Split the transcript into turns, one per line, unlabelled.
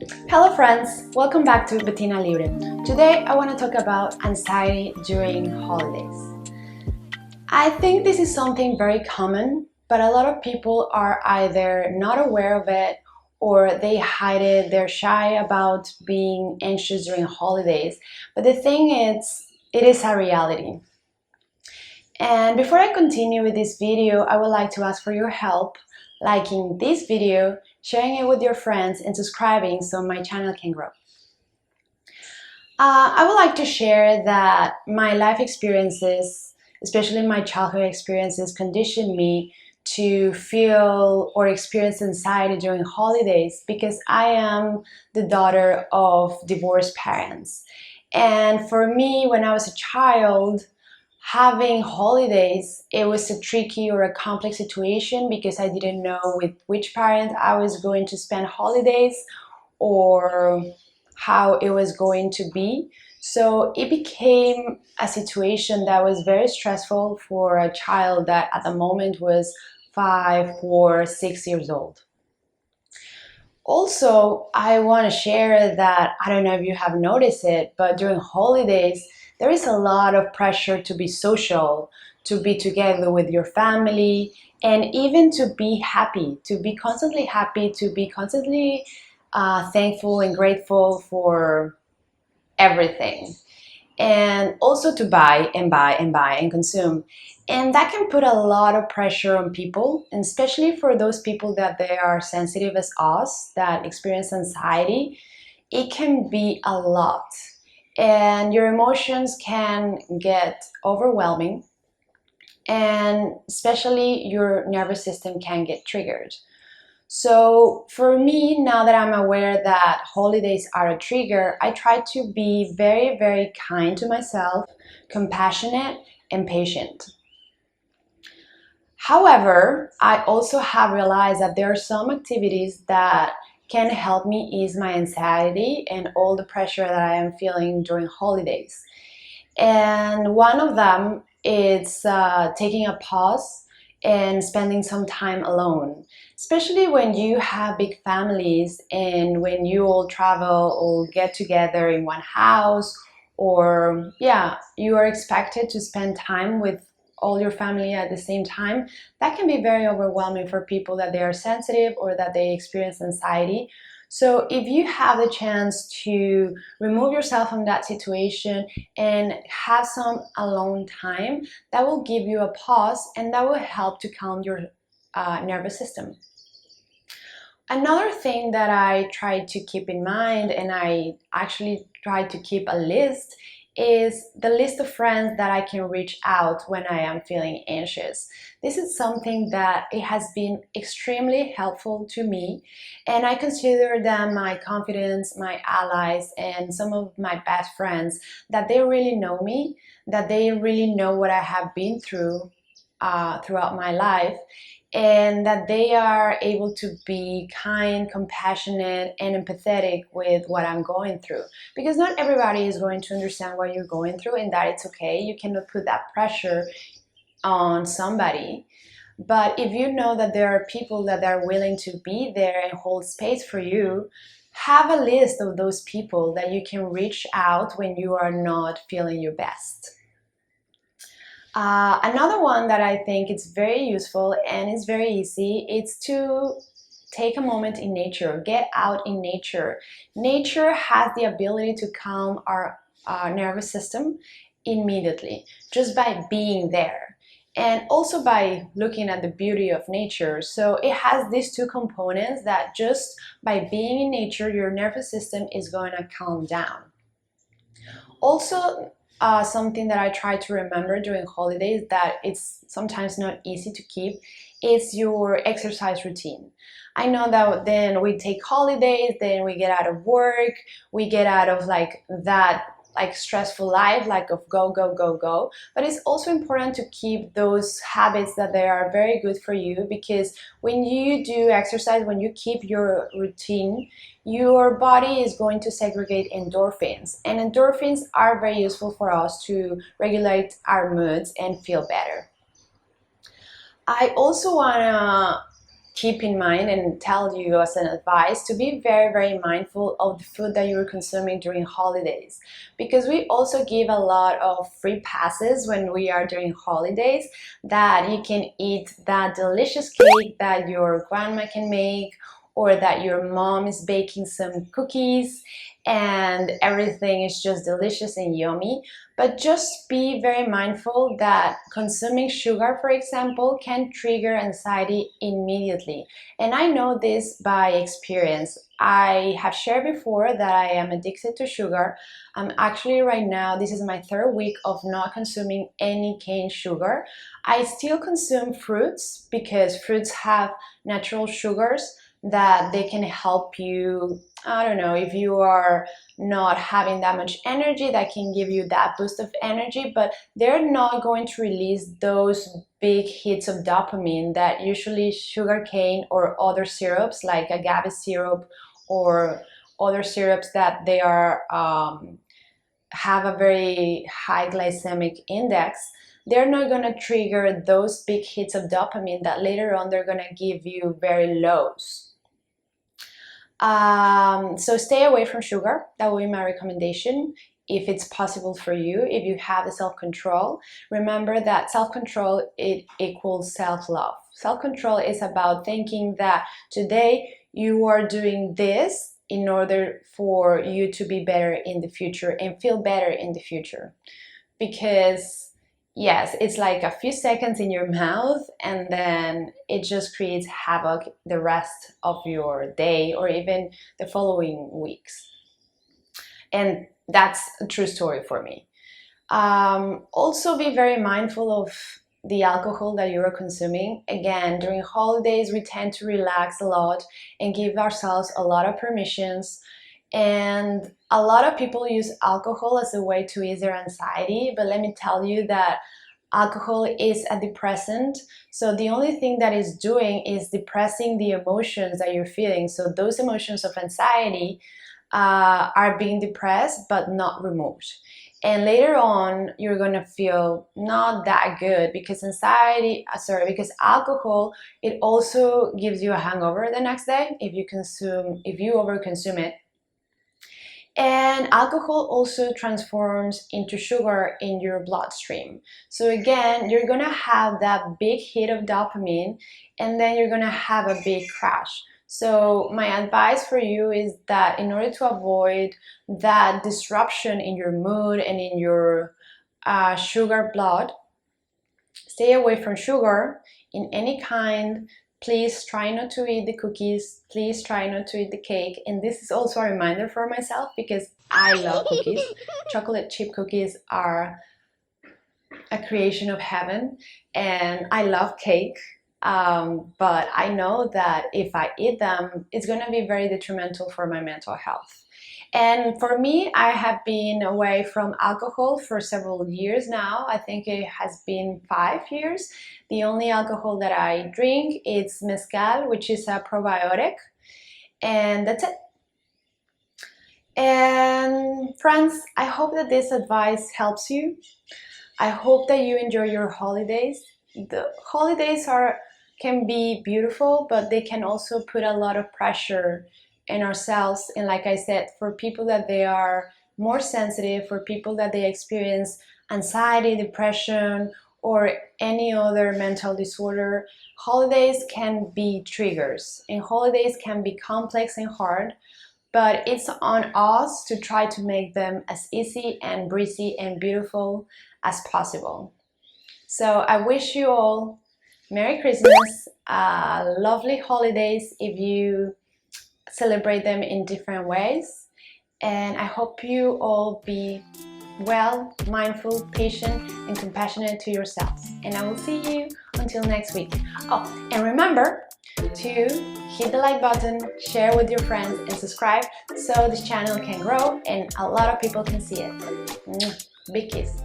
Hello friends, welcome back to Bettina Libre. Today I want to talk about anxiety during holidays. I think this is something very common, but a lot of people are either not aware of it or they hide it, they're shy about being anxious during holidays. But the thing is, it is a reality. And before I continue with this video, I would like to ask for your help liking this video, sharing it with your friends, and subscribing so my channel can grow. I would like to share that my life experiences, especially my childhood experiences, conditioned me to feel or experience anxiety during holidays because I am the daughter of divorced parents. And for me, when I was a child, having holidays, it was a tricky or a complex situation because I didn't know with which parent I was going to spend holidays or how it was going to be. So it became a situation that was very stressful for a child that at the moment was 5 or 6 years old. Also, I want to share that I don't know if you have noticed it, but during holidays, there is a lot of pressure to be social, to be together with your family, and even to be happy, to be constantly thankful and grateful for everything. And also to buy and buy and buy and consume. And that can put a lot of pressure on people, and especially for those people that they are sensitive as us, that experience anxiety, it can be a lot. And your emotions can get overwhelming, and especially your nervous system can get triggered. So for me, now that I'm aware that holidays are a trigger, I try to be very, very kind to myself, compassionate, and patient. However, I also have realized that there are some activities that can help me ease my anxiety and all the pressure that I am feeling during holidays. And one of them is taking a pause and spending some time alone, especially when you have big families and when you all travel or get together in one house, or yeah, you are expected to spend time with all your family at the same time. That can be very overwhelming for people that they are sensitive or that they experience anxiety. So if you have the chance to remove yourself from that situation and have some alone time, that will give you a pause and that will help to calm your nervous system. Another thing that I try to keep in mind, and I actually try to keep a list, is the list of friends that I can reach out when I am feeling anxious. This is something that it has been extremely helpful to me, and I consider them my confidants, my allies, and some of my best friends, that they really know me, that they really know what I have been through throughout my life, and that they are able to be kind, compassionate, and empathetic with what I'm going through. Because not everybody is going to understand what you're going through, and that it's okay. You cannot put that pressure on somebody. But if you know that there are people that are willing to be there and hold space for you, have a list of those people that you can reach out when you are not feeling your best. Another one that I think is very useful and is very easy, it's to take a moment in nature, get out in nature. Nature has the ability to calm our nervous system immediately, just by being there. And also by looking at the beauty of nature. So it has these two components that just by being in nature, your nervous system is going to calm down. Also, something that I try to remember during holidays that it's sometimes not easy to keep is your exercise routine. I know that then we take holidays, then we get out of work, we get out of like that like stressful life, like of go, go, go, go. But it's also important to keep those habits that they are very good for you, because when you do exercise, when you keep your routine, your body is going to segregate endorphins. And endorphins are very useful for us to regulate our moods and feel better. I also want to keep in mind and tell you as an advice to be very, very mindful of the food that you're consuming during holidays, because we also give a lot of free passes when we are during holidays, that you can eat that delicious cake that your grandma can make, or that your mom is baking some cookies and everything is just delicious and yummy. But just be very mindful that consuming sugar, for example, can trigger anxiety immediately. And I know this by experience. I have shared before that I am addicted to sugar. I'm actually right now, this is my third week of not consuming any cane sugar. I still consume fruits because fruits have natural sugars that they can help you. I don't know, if you are not having that much energy, that can give you that boost of energy, but they're not going to release those big hits of dopamine that usually sugarcane or other syrups like agave syrup or other syrups that they are have a very high glycemic index. They're not going to trigger those big hits of dopamine that later on they're going to give you very lows. So stay away from sugar. That will be my recommendation if it's possible for you, if you have the self-control. Remember that self-control, it equals self-love. Self-control is about thinking that today you are doing this in order for you to be better in the future and feel better in the future. Because yes, it's like a few seconds in your mouth and then it just creates havoc the rest of your day or even the following weeks. And that's a true story for me. Also be very mindful of the alcohol that you are consuming. Again, during holidays, we tend to relax a lot and give ourselves a lot of permissions. And a lot of people use alcohol as a way to ease their anxiety, but let me tell you that alcohol is a depressant. So the only thing that is doing is depressing the emotions that you're feeling. So those emotions of anxiety are being depressed but not removed. And later on, you're gonna feel not that good because because alcohol, it also gives you a hangover the next day if you overconsume it. And alcohol also transforms into sugar in your bloodstream. So again, you're gonna have that big hit of dopamine and then you're gonna have a big crash. So my advice for you is that in order to avoid that disruption in your mood and in your sugar blood, stay away from sugar in any kind. Please try not to eat the cookies. Please try not to eat the cake. And this is also a reminder for myself because I love cookies. Chocolate chip cookies are a creation of heaven, and I love cake. But I know that if I eat them, it's going to be very detrimental for my mental health. And for me, I have been away from alcohol for several years now. I think it has been 5 years. The only alcohol that I drink is mezcal, which is a probiotic. And that's it. And friends, I hope that this advice helps you. I hope that you enjoy your holidays. The holidays can be beautiful, but they can also put a lot of pressure in ourselves. And like I said, for people that they are more sensitive, for people that they experience anxiety, depression, or any other mental disorder, holidays can be triggers. And holidays can be complex and hard, but it's on us to try to make them as easy and breezy and beautiful as possible. So I wish you all Merry Christmas, lovely holidays if you celebrate them in different ways. And I hope you all be well, mindful, patient, and compassionate to yourselves. And I will see you until next week. Oh, and remember to hit the like button, share with your friends, and subscribe so this channel can grow and a lot of people can see it. Big kiss.